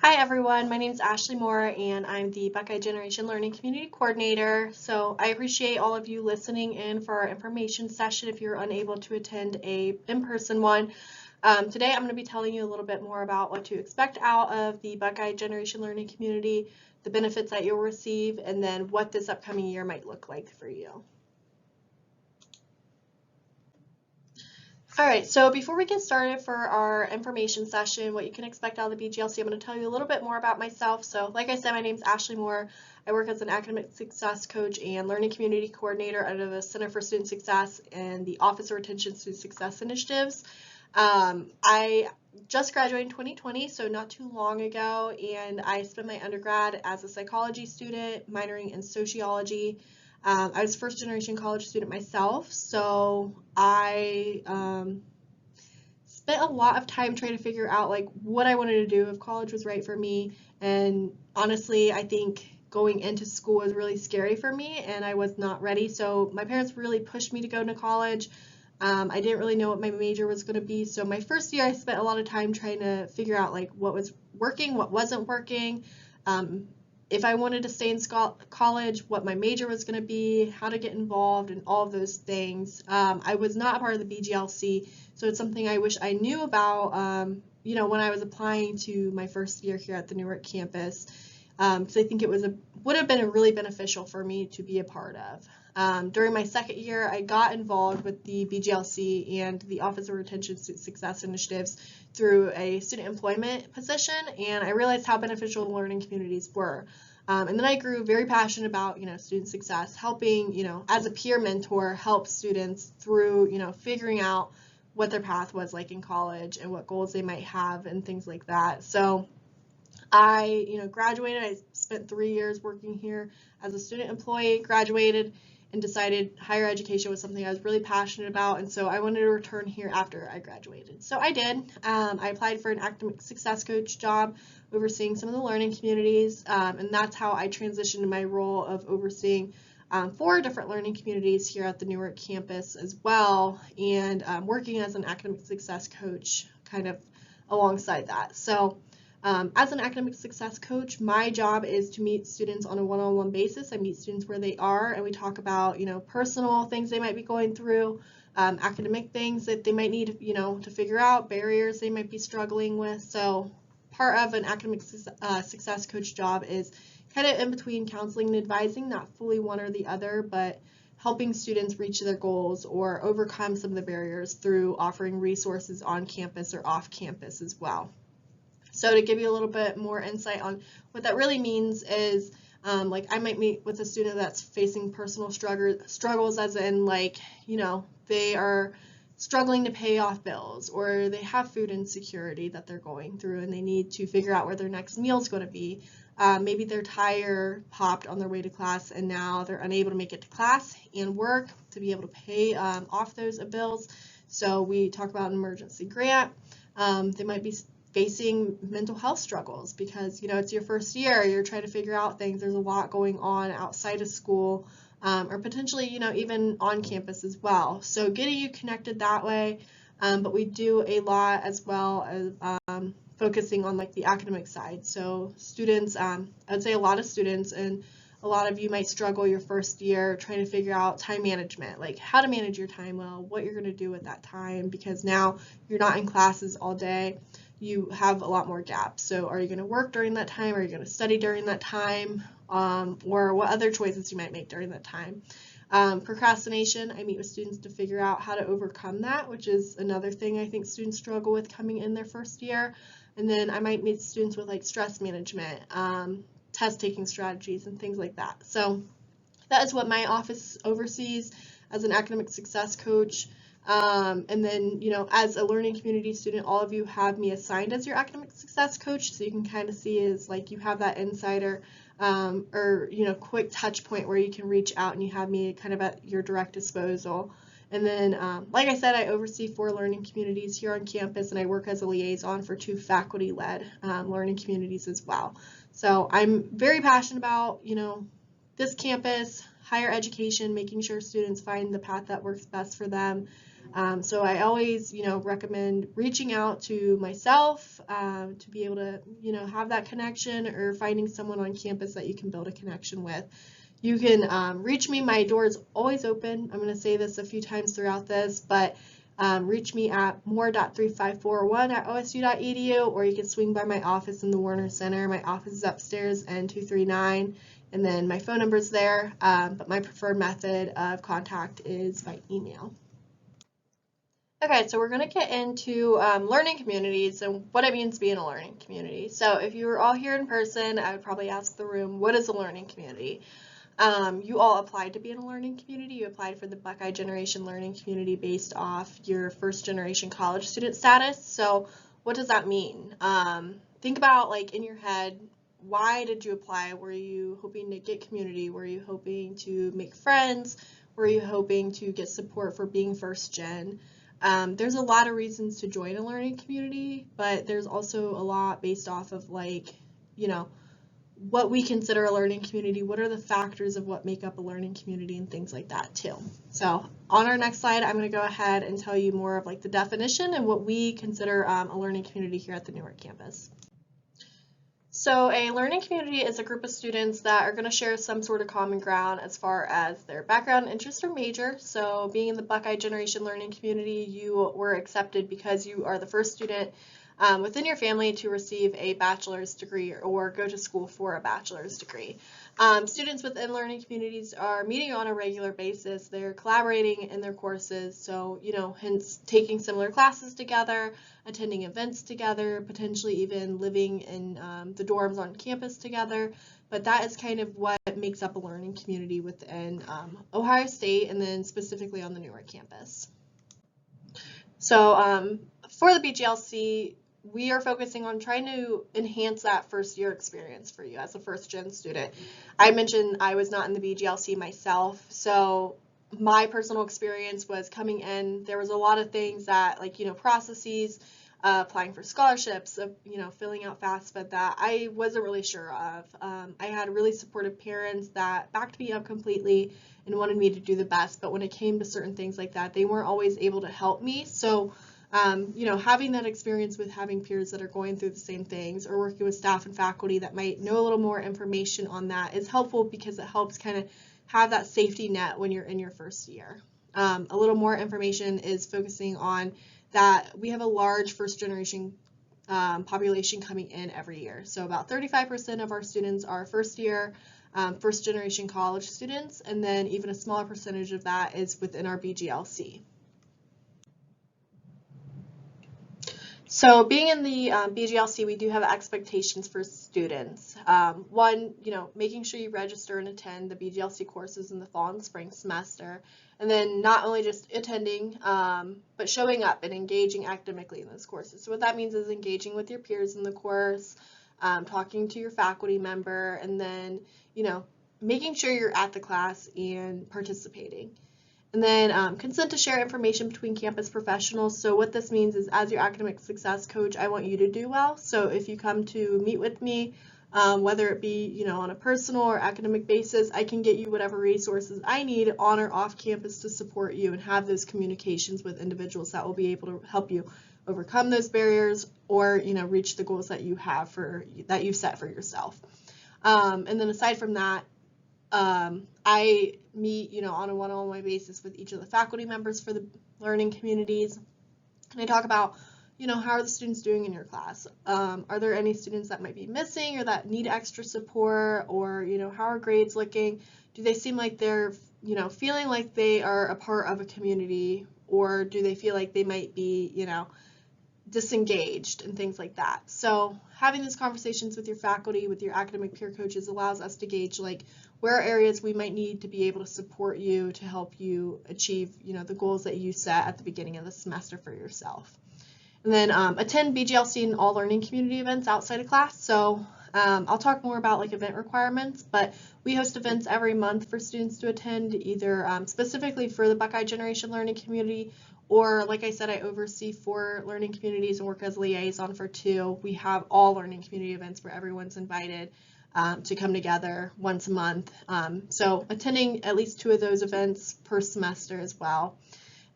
Hi everyone, my name is Ashley Moore and I'm the Buckeye Generation Learning Community Coordinator. So I appreciate all of you listening in for our information session if you're unable to attend a in-person one. Today I'm going to be telling you a little bit more about what to expect out of the Buckeye Generation Learning Community, the benefits that you'll receive, and then what this upcoming year might look like for you. All right, so before we get started for our information session, what you can expect out of the BGLC, I'm going to tell you a little bit more about myself. So like I said, my name is Ashley Moore. I work as an academic success coach and learning community coordinator under the Center for Student Success and the Office of Retention Student Success Initiatives. I just graduated in 2020, so not too long ago, and I spent my undergrad as a psychology student, minoring in sociology. I was a first generation college student myself, so I spent a lot of time trying to figure out like what I wanted to do, if college was right for me. And honestly, I think going into school was really scary for me and I was not ready. So my parents really pushed me to go to college. I didn't really know what my major was going to be. So my first year I spent a lot of time trying to figure out like what was working, what wasn't working. If I wanted to stay in college, what my major was going to be, how to get involved, and all of those things. I was not a part of the BGLC, so it's something I wish I knew about, when I was applying to my first year here at the Newark campus, because I think it would have been really beneficial for me to be a part of. During my second year, I got involved with the BGLC and the Office of Retention Success Initiatives through a student employment position, and I realized how beneficial learning communities were. And then I grew very passionate about, student success, helping, as a peer mentor, help students through, figuring out what their path was like in college and what goals they might have and things like that. So I, graduated. I spent 3 years working here as a student employee, graduated, and decided higher education was something I was really passionate about, and so I wanted to return here after I graduated. So I did. I applied for an academic success coach job, overseeing some of the learning communities, and that's how I transitioned to my role of overseeing 4 different learning communities here at the Newark campus as well, and working as an academic success coach kind of alongside that. So as an academic success coach, my job is to meet students on a one-on-one basis. I meet students where they are, and we talk about, personal things they might be going through, academic things that they might need, to figure out, barriers they might be struggling with. So part of an academic success coach job is kind of in between counseling and advising, not fully one or the other, but helping students reach their goals or overcome some of the barriers through offering resources on campus or off campus as well. So to give you a little bit more insight on what that really means is, like I might meet with a student that's facing personal struggles as in like, they are struggling to pay off bills or they have food insecurity that they're going through and they need to figure out where their next meal is going to be. Maybe their tire popped on their way to class and now they're unable to make it to class and work to be able to pay off those bills. So we talk about an emergency grant. They might be facing mental health struggles because it's your first year, you're trying to figure out things, there's a lot going on outside of school, or potentially even on campus as well, so getting you connected that way. But we do a lot as well as focusing on like the academic side. So students, I would say a lot of students, and a lot of you might struggle your first year trying to figure out time management, like how to manage your time well, what you're going to do with that time, because now you're not in classes all day, you have a lot more gaps. So are you going to work during that time? Are you going to study during that time? Or what other choices you might make during that time? Procrastination, I meet with students to figure out how to overcome that, which is another thing I think students struggle with coming in their first year. And then I might meet students with like stress management, test taking strategies, and things like that. So that is what my office oversees as an academic success coach. And then, as a learning community student, all of you have me assigned as your academic success coach, so you can kind of see is like you have that insider or, quick touch point where you can reach out and you have me kind of at your direct disposal. And then, like I said, I oversee 4 learning communities here on campus, and I work as a liaison for 2 faculty-led learning communities as well. So I'm very passionate about, this campus, higher education, making sure students find the path that works best for them. So I always, recommend reaching out to myself to be able to, have that connection, or finding someone on campus that you can build a connection with. You can reach me. My door is always open. I'm going to say this a few times throughout this, but reach me at more.35401@osu.edu, or you can swing by my office in the Warner Center. My office is upstairs, N239, and then my phone number is there, but my preferred method of contact is by email. Okay, so we're going to get into learning communities and what it means to be in a learning community. So if you were all here in person, I would probably ask the room, what is a learning community? You all applied to be in a learning community. You applied for the Buckeye Generation Learning Community based off your first generation college student status. So what does that mean? Think about, like, in your head, why did you apply? Were you hoping to get community? Were you hoping to make friends? Were you hoping to get support for being first gen? There's a lot of reasons to join a learning community, but there's also a lot based off of, like, what we consider a learning community, what are the factors of what make up a learning community, and things like that too. So on our next slide, I'm going to go ahead and tell you more of, like, the definition and what we consider a learning community here at the Newark campus. So a learning community is a group of students that are going to share some sort of common ground as far as their background, interest, or major. So being in the Buckeye Generation Learning Community, you were accepted because you are the first student within your family to receive a bachelor's degree or go to school for a bachelor's degree. Students within learning communities are meeting on a regular basis. They're collaborating in their courses, so, hence taking similar classes together, attending events together, potentially even living in the dorms on campus together. But that is kind of what makes up a learning community within Ohio State, and then specifically on the Newark campus. So for the BGLC, we are focusing on trying to enhance that first year experience for you as a first gen student. I mentioned I was not in the BGLC myself, so my personal experience was coming in, there was a lot of things that, like, processes, applying for scholarships, filling out FAFSA that I wasn't really sure of. I had really supportive parents that backed me up completely and wanted me to do the best, but when it came to certain things like that, they weren't always able to help me. So having that experience with having peers that are going through the same things, or working with staff and faculty that might know a little more information on that, is helpful because it helps kind of have that safety net when you're in your first year. A little more information is focusing on that we have a large first generation population coming in every year. So about 35% of our students are first year, first generation college students, and then even a smaller percentage of that is within our BGLC. So being in the BGLC, we do have expectations for students. One, making sure you register and attend the BGLC courses in the fall and spring semester. And then not only just attending, but showing up and engaging academically in those courses. So what that means is engaging with your peers in the course, talking to your faculty member, and then, making sure you're at the class and participating. And then consent to share information between campus professionals. So what this means is, as your academic success coach, I want you to do well. So if you come to meet with me, whether it be, on a personal or academic basis, I can get you whatever resources I need on or off campus to support you and have those communications with individuals that will be able to help you overcome those barriers, or, reach the goals that you have that you've set for yourself. And then aside from that, I meet, on a one-on-one basis with each of the faculty members for the learning communities, and I talk about, how are the students doing in your class? Are there any students that might be missing or that need extra support? Or, how are grades looking? Do they seem like they're, feeling like they are a part of a community, or do they feel like they might be, disengaged, and things like that? So having these conversations with your faculty, with your academic peer coaches, allows us to gauge, like, where are areas we might need to be able to support you to help you achieve, the goals that you set at the beginning of the semester for yourself. And then attend BGLC and all learning community events outside of class. So I'll talk more about, like, event requirements, but we host events every month for students to attend, either specifically for the Buckeye Generation Learning Community, or, like I said, I oversee 4 learning communities and work as liaison for 2. We have all learning community events where everyone's invited to come together once a month. So attending at least 2 of those events per semester as well.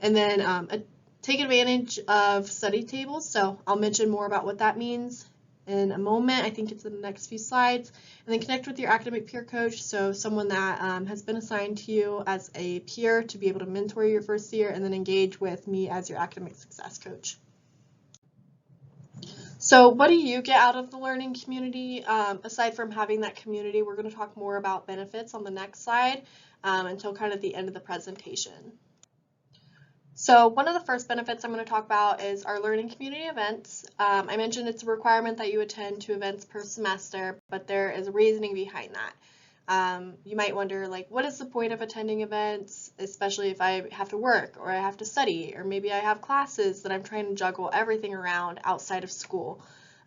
And then take advantage of study tables. So I'll mention more about what that means in a moment. I think it's in the next few slides. And then connect with your academic peer coach, so someone that has been assigned to you as a peer to be able to mentor you your first year, and then engage with me as your academic success coach. So what do you get out of the learning community? Aside from having that community, we're going to talk more about benefits on the next slide until kind of the end of the presentation. So one of the first benefits I'm going to talk about is our learning community events. I mentioned it's a requirement that you attend 2 events per semester, but there is reasoning behind that. You might wonder, like, what is the point of attending events, especially if I have to work or I have to study, or maybe I have classes that I'm trying to juggle everything around outside of school.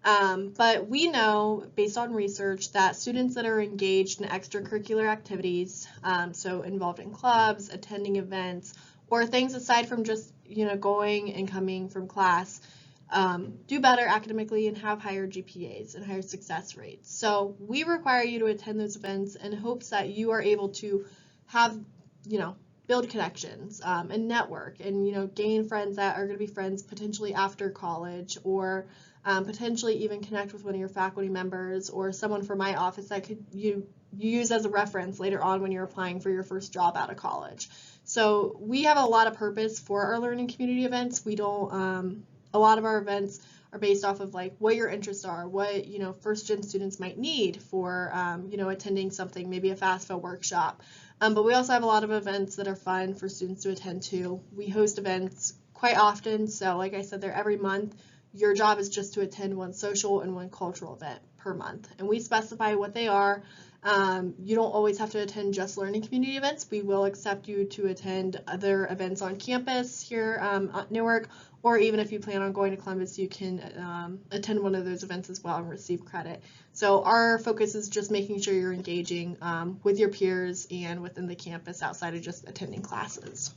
But we know, based on research, that students that are engaged in extracurricular activities, so involved in clubs, attending events, or things aside from just, going and coming from class, do better academically and have higher GPAs and higher success rates. So we require you to attend those events in hopes that you are able to have, build connections and network and, gain friends that are going to be friends potentially after college, or potentially even connect with one of your faculty members or someone from my office that could you use as a reference later on when you're applying for your first job out of college. So we have a lot of purpose for our learning community events. We don't, a lot of our events are based off of like what your interests are, what, first gen students might need for, attending something, maybe a FAFSA workshop. But we also have a lot of events that are fun for students to attend to. We host events quite often. So like I said, they're every month. Your job is just to attend one social and one cultural event per month. And we specify what they are. You don't always have to attend just learning community events. We will accept you to attend other events on campus here at Newark, or even if you plan on going to Columbus, you can attend one of those events as well and receive credit. So our focus is just making sure you're engaging with your peers and within the campus outside of just attending classes.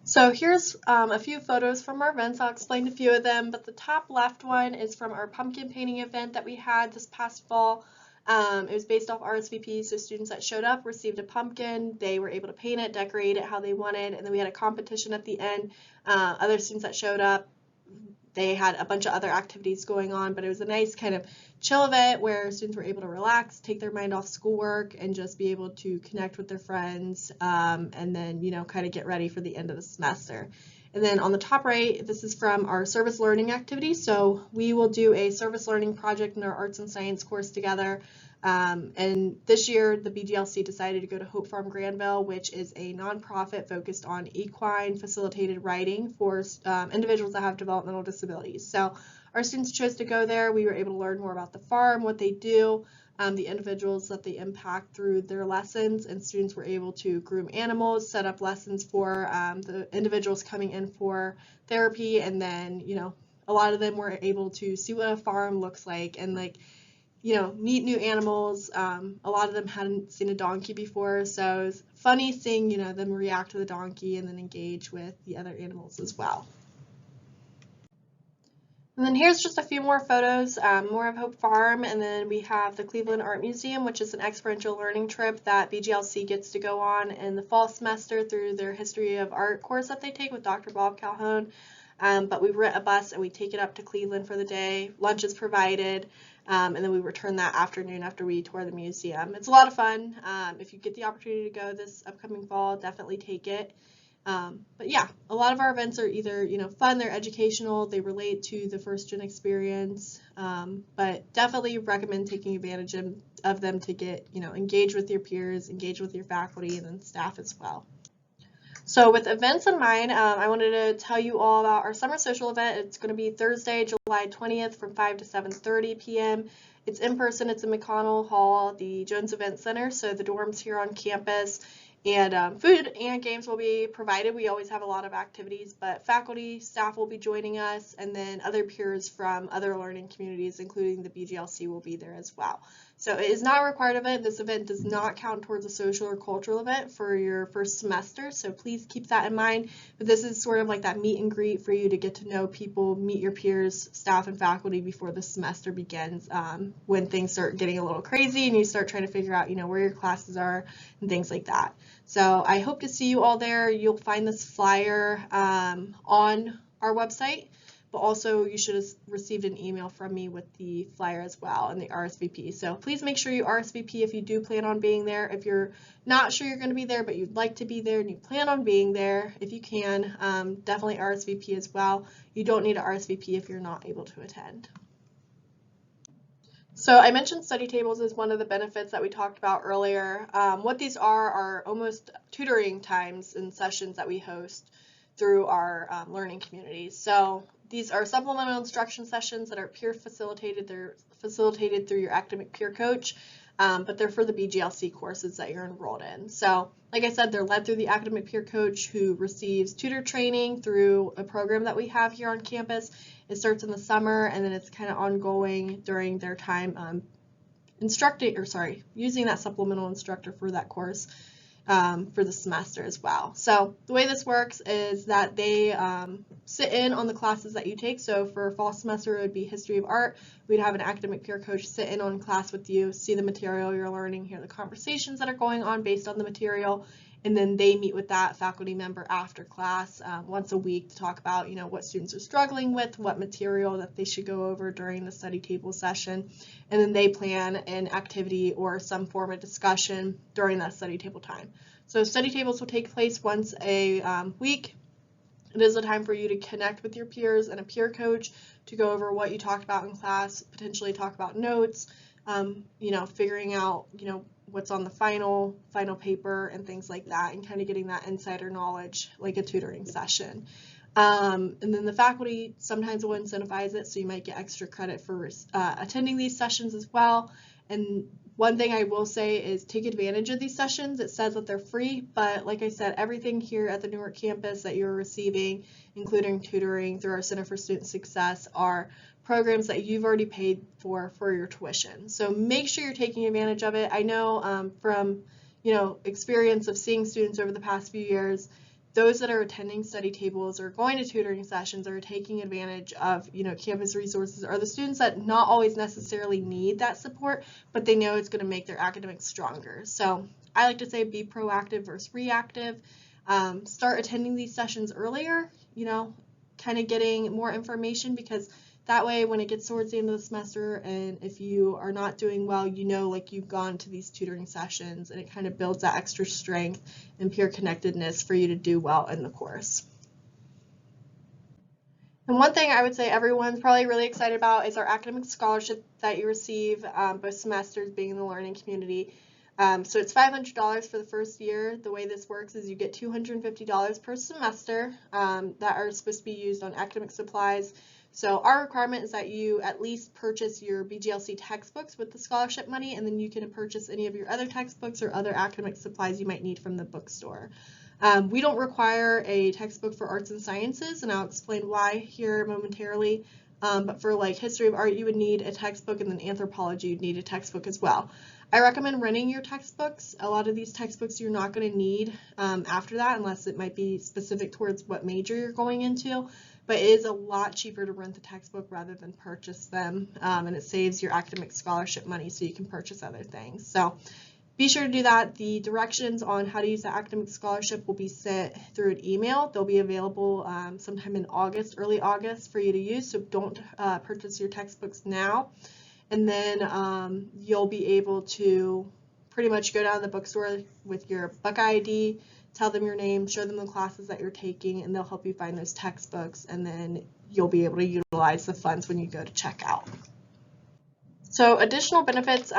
So here's a few photos from our events. I'll explain a few of them, but the top left one is from our pumpkin painting event that we had this past fall. It was based off RSVP, so students that showed up received a pumpkin. They were able to paint it, decorate it how they wanted, and then we had a competition at the end. Other students that showed up, they had a bunch of other activities going on, but it was a nice kind of chill event where students were able to relax, take their mind off schoolwork, and just be able to connect with their friends, and then, kind of get ready for the end of the semester. And then on the top right, this is from our service learning activity. So we will do a service learning project in our arts and science course together. And this year, the BGLC decided to go to Hope Farm Granville, which is a nonprofit focused on equine facilitated riding for individuals that have developmental disabilities. So our students chose to go there. We were able to learn more about the farm, what they do, the individuals that they impact through their lessons, and students were able to groom animals, set up lessons for the individuals coming in for therapy, and then, a lot of them were able to see what a farm looks like and meet new animals. A lot of them hadn't seen a donkey before, so it was funny seeing, them react to the donkey and then engage with the other animals as well. And then here's just a few more photos, more of Hope Farm, and then we have the Cleveland Art Museum, which is an experiential learning trip that BGLC gets to go on in the fall semester through their History of Art course that they take with Dr. Bob Calhoun. But we rent a bus and we take it up to Cleveland for the day. Lunch is provided, and then we return that afternoon after we tour the museum. It's a lot of fun. If you get the opportunity to go this upcoming fall, definitely take it. But yeah, a lot of our events are either, fun, they're educational, they relate to the first gen experience, but definitely recommend taking advantage of them to get, engage with your peers, engage with your faculty, and then staff as well. So with events in mind, I wanted to tell you all about our summer social event. It's going to be Thursday, July 20th from 5 to 7:30 p.m. It's in person. It's in McConnell Hall, the Jones Event Center, so the dorms here on campus. And food and games will be provided. We always have a lot of activities, but faculty, staff will be joining us, and then other peers from other learning communities, including the BGLC, will be there as well. So it is not a required event. This event does not count towards a social or cultural event for your first semester, so please keep that in mind. But this is sort of like that meet and greet for you to get to know people, meet your peers, staff, and faculty before the semester begins, when things start getting a little crazy and you start trying to figure out, where your classes are and things like that. So I hope to see you all there. You'll find this flyer on our website, but also you should have received an email from me with the flyer as well and the RSVP. So please make sure you RSVP if you do plan on being there. If you're not sure you're going to be there, but you'd like to be there and you plan on being there, if you can, definitely RSVP as well. You don't need to RSVP if you're not able to attend. So I mentioned study tables as one of the benefits that we talked about earlier. What these are almost tutoring times and sessions that we host through our learning communities. So these are supplemental instruction sessions that are peer facilitated. They're facilitated through your academic peer coach, but they're for the BGLC courses that you're enrolled in. So like I said, they're led through the academic peer coach who receives tutor training through a program that we have here on campus. It starts in the summer and then it's kind of ongoing during their time using that supplemental instructor for that course for the semester as well. So the way this works is that they sit in on the classes that you take. So for fall semester, it would be history of art. We'd have an academic peer coach sit in on class with you, see the material you're learning, hear the conversations that are going on based on the material, and then they meet with that faculty member after class once a week to talk about, what students are struggling with, what material that they should go over during the study table session, and then they plan an activity or some form of discussion during that study table time. So study tables will take place once a week. It is a time for you to connect with your peers and a peer coach to go over what you talked about in class, potentially talk about notes, figuring out, what's on the final paper and things like that, and kind of getting that insider knowledge like a tutoring session. And then the faculty sometimes will incentivize it, so you might get extra credit for attending these sessions as well. And one thing I will say is take advantage of these sessions. It says that they're free, but like I said, everything here at the Newark campus that you're receiving, including tutoring through our Center for Student Success, are programs that you've already paid for your tuition. So make sure you're taking advantage of it. I know from experience of seeing students over the past few years, those that are attending study tables or going to tutoring sessions or taking advantage of campus resources are the students that not always necessarily need that support, but they know it's going to make their academics stronger. So I like to say be proactive versus reactive. Start attending these sessions earlier, kind of getting more information, because that way when it gets towards the end of the semester and if you are not doing well, you've gone to these tutoring sessions, and it kind of builds that extra strength and peer connectedness for you to do well in the course. And one thing I would say everyone's probably really excited about is our academic scholarship that you receive both semesters being in the learning community. So it's $500 for the first year. The way this works is you get $250 per semester that are supposed to be used on academic supplies. So our requirement is that you at least purchase your BGLC textbooks with the scholarship money, and then you can purchase any of your other textbooks or other academic supplies you might need from the bookstore. We don't require a textbook for arts and sciences, and I'll explain why here momentarily. But for like history of art, you would need a textbook, and then anthropology, you'd need a textbook as well. I recommend renting your textbooks. A lot of these textbooks you're not going to need after that, unless it might be specific towards what major you're going into. But it is a lot cheaper to rent the textbook rather than purchase them, and it saves your academic scholarship money so you can purchase other things. So be sure to do that. The directions on how to use the academic scholarship will be sent through an email. They'll be available sometime in August, early August, for you to use, so don't purchase your textbooks now. And then you'll be able to pretty much go down to the bookstore with your book ID, tell them your name, show them the classes that you're taking, and they'll help you find those textbooks, and then you'll be able to utilize the funds when you go to checkout. So additional benefits,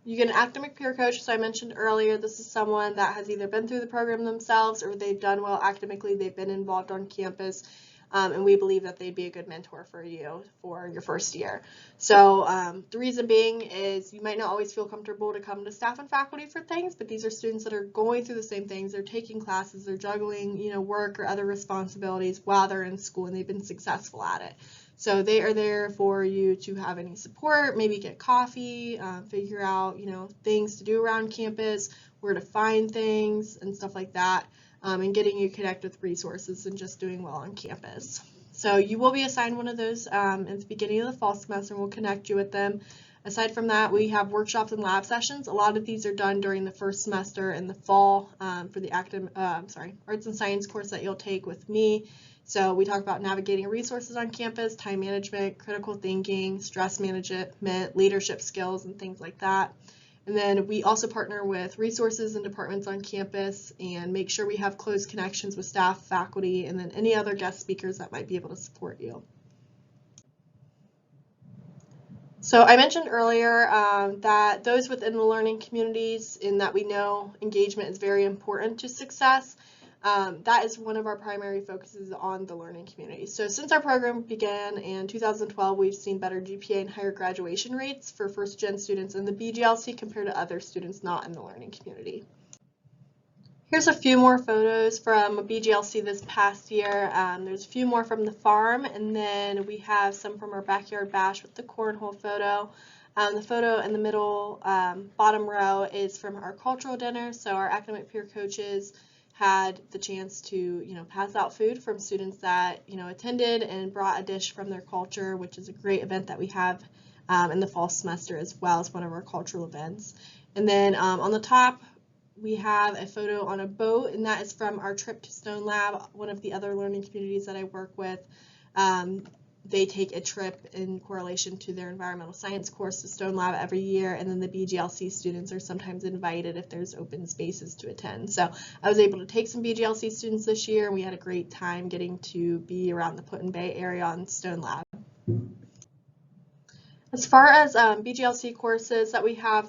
you get an academic peer coach. So I mentioned earlier, this is someone that has either been through the program themselves or they've done well academically, they've been involved on campus, and we believe that they'd be a good mentor for you for your first year. So the reason being is you might not always feel comfortable to come to staff and faculty for things, but these are students that are going through the same things. They're taking classes, they're juggling, work or other responsibilities while they're in school, and they've been successful at it. So they are there for you to have any support, maybe get coffee, figure out, things to do around campus, where to find things and stuff like that, and getting you connected with resources and just doing well on campus. So you will be assigned one of those at the beginning of the fall semester, and we'll connect you with them. Aside from that, we have workshops and lab sessions. A lot of these are done during the first semester in the fall for the arts and science course that you'll take with me. So we talk about navigating resources on campus, time management, critical thinking, stress management, leadership skills, and things like that. And then we also partner with resources and departments on campus and make sure we have close connections with staff, faculty, and then any other guest speakers that might be able to support you. So I mentioned earlier that those within the learning communities, in that we know engagement is very important to success. That is one of our primary focuses on the learning community. So since our program began in 2012, we've seen better GPA and higher graduation rates for first-gen students in the BGLC compared to other students not in the learning community. Here's a few more photos from BGLC this past year. There's a few more from the farm, and then we have some from our backyard bash with the cornhole photo. The photo in the middle bottom row is from our cultural dinner. So our academic peer coaches had the chance to pass out food from students that attended and brought a dish from their culture, which is a great event that we have in the fall semester as well as one of our cultural events. And then on the top, we have a photo on a boat, and that is from our trip to Stone Lab, one of the other learning communities that I work with. They take a trip in correlation to their environmental science course to Stone Lab every year, and then the BGLC students are sometimes invited if there's open spaces to attend. So I was able to take some BGLC students this year, and we had a great time getting to be around the Put-in-Bay area on Stone Lab. As far as BGLC courses that we have,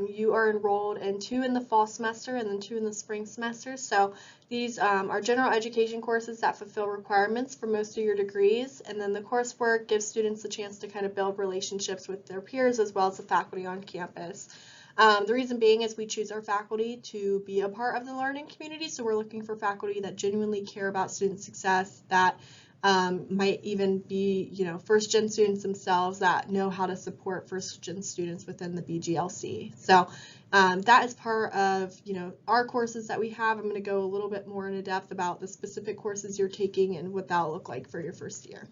you are enrolled in 2 in the fall semester and then 2 in the spring semester. So these are general education courses that fulfill requirements for most of your degrees, and then the coursework gives students the chance to kind of build relationships with their peers as well as the faculty on campus. The reason being is we choose our faculty to be a part of the learning community, so we're looking for faculty that genuinely care about student success, that might even be, first-gen students themselves that know how to support first-gen students within the BGLC. So that is part of, our courses that we have. I'm going to go a little bit more into depth about the specific courses you're taking and what that'll look like for your first year.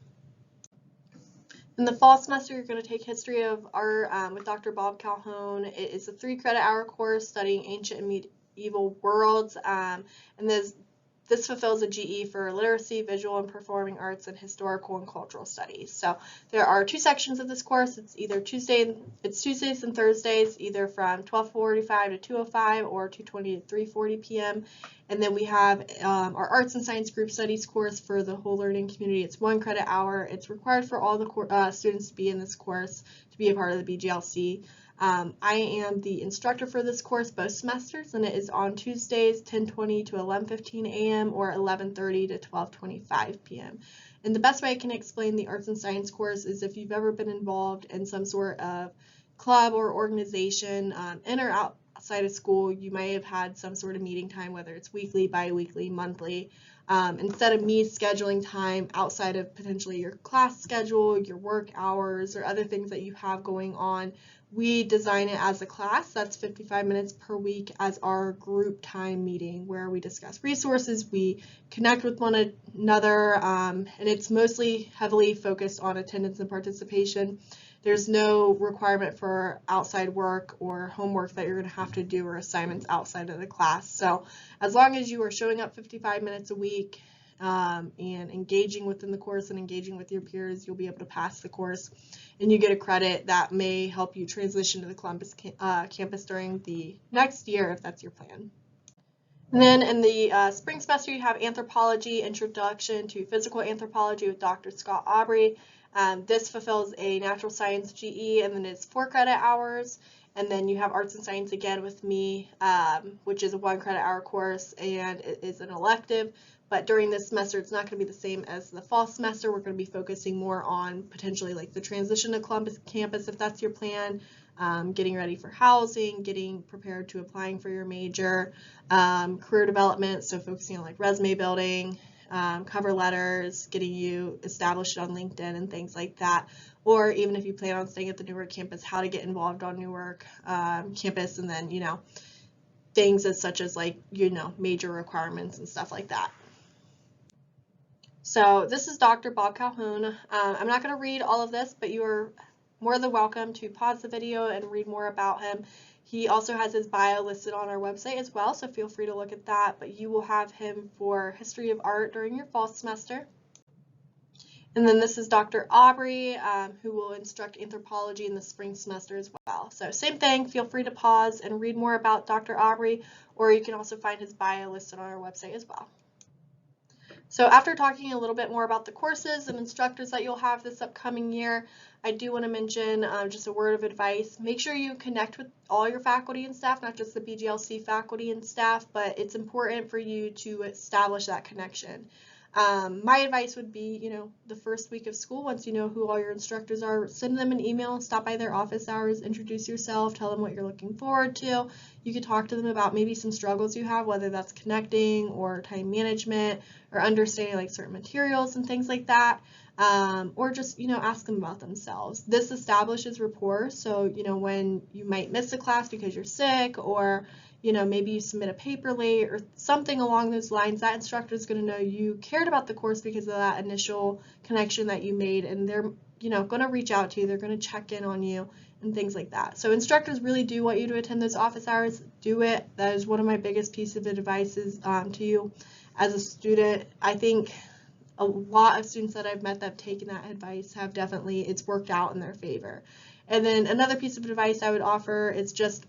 In the fall semester, you're going to take History of Art with Dr. Bob Calhoun. It is a 3-credit-hour course studying ancient and medieval worlds, and this fulfills a GE for literacy, visual and performing arts, and historical and cultural studies. So there are 2 sections of this course. It's either Tuesdays and Thursdays, either from 12:45 to 2:05 or 2:20 to 3:40 p.m. And then we have our Arts and Science Group Studies course for the whole learning community. It's 1 credit hour. It's required for all the students to be in this course to be a part of the BGLC. I am the instructor for this course both semesters, and it is on Tuesdays 10:20 to 11:15 a.m. or 11:30 to 12:25 p.m. And the best way I can explain the Arts and Science course is if you've ever been involved in some sort of club or organization in or outside of school, you may have had some sort of meeting time, whether it's weekly, bi-weekly, monthly. Instead of me scheduling time outside of potentially your class schedule, your work hours, or other things that you have going on, we design it as a class. That's 55 minutes per week as our group time meeting where we discuss resources, we connect with one another, and it's mostly heavily focused on attendance and participation. There's no requirement for outside work or homework that you're going to have to do or assignments outside of the class. So as long as you are showing up 55 minutes a week and engaging within the course and engaging with your peers, you'll be able to pass the course, and you get a credit that may help you transition to the Columbus campus during the next year if that's your plan. And then in the spring semester, you have Anthropology, Introduction to Physical Anthropology with Dr. Scott Aubrey. This fulfills a natural science GE, and then it's 4 credit hours. And then you have Arts and Science again with me, which is a 1 credit hour course, and it is an elective. But during this semester, it's not going to be the same as the fall semester. We're going to be focusing more on potentially like the transition to Columbus campus, if that's your plan, getting ready for housing, getting prepared to applying for your major, career development, so focusing on like resume building, cover letters, getting you established on LinkedIn and things like that. Or even if you plan on staying at the Newark campus, how to get involved on Newark campus, and then, things as such as like, major requirements and stuff like that. So this is Dr. Bob Calhoun. I'm not going to read all of this, but you are more than welcome to pause the video and read more about him. He also has his bio listed on our website as well, so feel free to look at that, but you will have him for History of Art during your fall semester. And then this is Dr. Aubrey, who will instruct anthropology in the spring semester as well. So same thing, feel free to pause and read more about Dr. Aubrey, or you can also find his bio listed on our website as well. So after talking a little bit more about the courses and instructors that you'll have this upcoming year, I do want to mention just a word of advice. Make sure you connect with all your faculty and staff, not just the BGLC faculty and staff, but it's important for you to establish that connection. My advice would be, the first week of school, once you know who all your instructors are, send them an email, stop by their office hours, introduce yourself, tell them what you're looking forward to. You could talk to them about maybe some struggles you have, whether that's connecting or time management or understanding like certain materials and things like that. Or just, ask them about themselves. This establishes rapport, so, when you might miss a class because you're sick, or maybe you submit a paper late or something along those lines, that instructor is going to know you cared about the course because of that initial connection that you made, and they're, going to reach out to you, they're going to check in on you and things like that. So instructors really do want you to attend those office hours. Do it. That is one of my biggest pieces of advice to you as a student. I think a lot of students that I've met that have taken that advice have definitely, it's worked out in their favor. And then another piece of advice I would offer is just,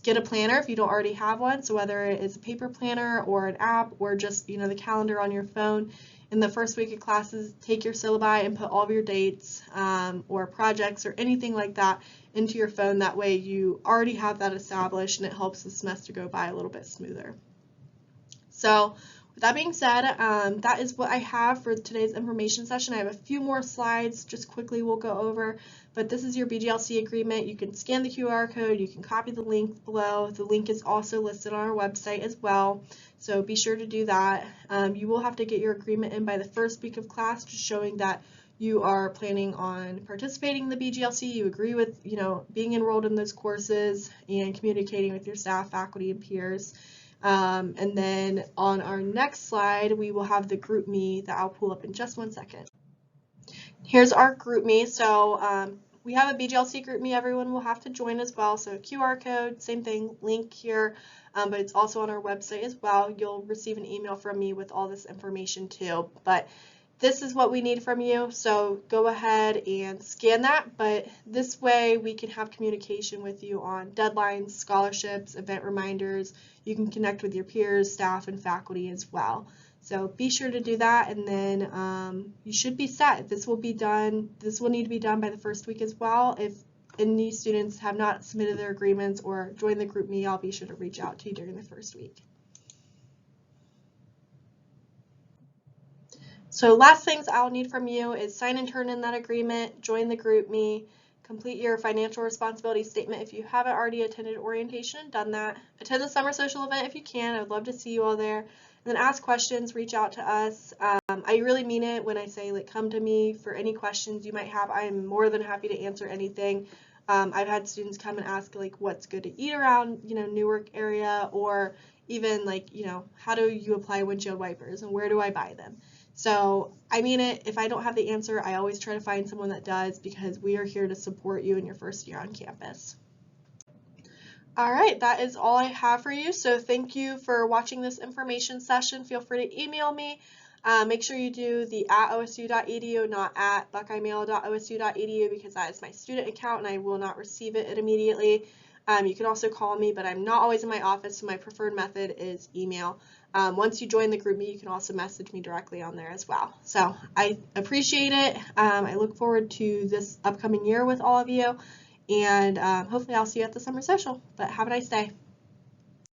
get a planner if you don't already have one. So whether it is a paper planner or an app or just, the calendar on your phone, in the first week of classes, take your syllabi and put all of your dates or projects or anything like that into your phone. That way you already have that established and it helps the semester go by a little bit smoother. So with that being said, that is what I have for today's information session. I have a few more slides, just quickly we'll go over, but this is your BGLC agreement. You can scan the QR code, you can copy the link below. The link is also listed on our website as well, so be sure to do that. You will have to get your agreement in by the first week of class, just showing that you are planning on participating in the BGLC, you agree with, being enrolled in those courses and communicating with your staff, faculty, and peers. And then on our next slide, we will have the group me that I'll pull up in just one second. Here's our group me. So we have a BGLC group me. Everyone will have to join as well. So QR code, same thing, link here, but it's also on our website as well. You'll receive an email from me with all this information too. But this is what we need from you, so go ahead and scan that, but this way we can have communication with you on deadlines, scholarships, event reminders. You can connect with your peers, staff, and faculty as well. So be sure to do that, and then you should be set. This will need to be done by the first week as well. If any students have not submitted their agreements or joined the group me, I'll be sure to reach out to you during the first week. So last things I'll need from you is sign and turn in that agreement, join the group me, complete your financial responsibility statement if you haven't already attended orientation and done that, attend the summer social event if you can. I would love to see you all there. And then ask questions, reach out to us. I really mean it when I say come to me for any questions you might have. I am more than happy to answer anything. I've had students come and ask what's good to eat around Newark area, or even how do you apply windshield wipers and where do I buy them? So I mean it. If I don't have the answer, I always try to find someone that does, because we are here to support you in your first year on campus. All right, that is all I have for you. So thank you for watching this information session. Feel free to email me. Make sure you do the @osu.edu, not at buckeyemail.osu.edu, because that is my student account and I will not receive it immediately. You can also call me, but I'm not always in my office, so my preferred method is email. Once you join the group me, you can also message me directly on there as well. So I appreciate it. I look forward to this upcoming year with all of you, and hopefully I'll see you at the summer social. But have a nice day.